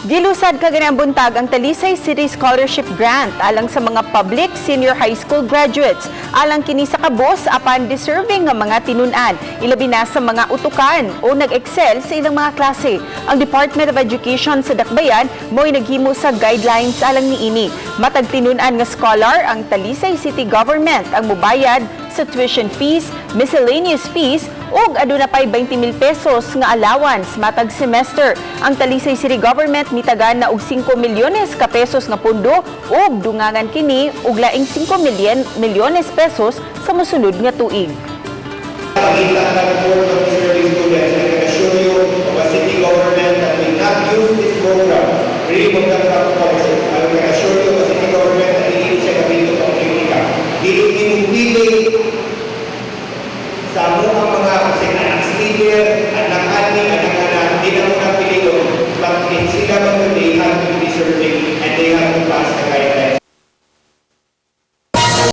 Gilusad kaganang buntag ang Talisay City Scholarship Grant alang sa mga public senior high school graduates. Alang kini sa kabos apan deserving nga mga tinun-an, ilabi na sa mga utukan o nag-excel sa ilang mga klase. Ang Department of Education sa Dakbayan mo'y naghimo sa guidelines alang niini. Matag tinun-an nga scholar ang Talisay City Government ang mubayad sa tuition fees, miscellaneous fees ug aduna pay 20,000 pesos nga allowance matag semester. Ang Talisay City Government mitagan na og 5 milyones ka pesos nga pundo ug dungangan kini og laing 5 milyones pesos sa mosunod nga tuig. City government that will not use this program,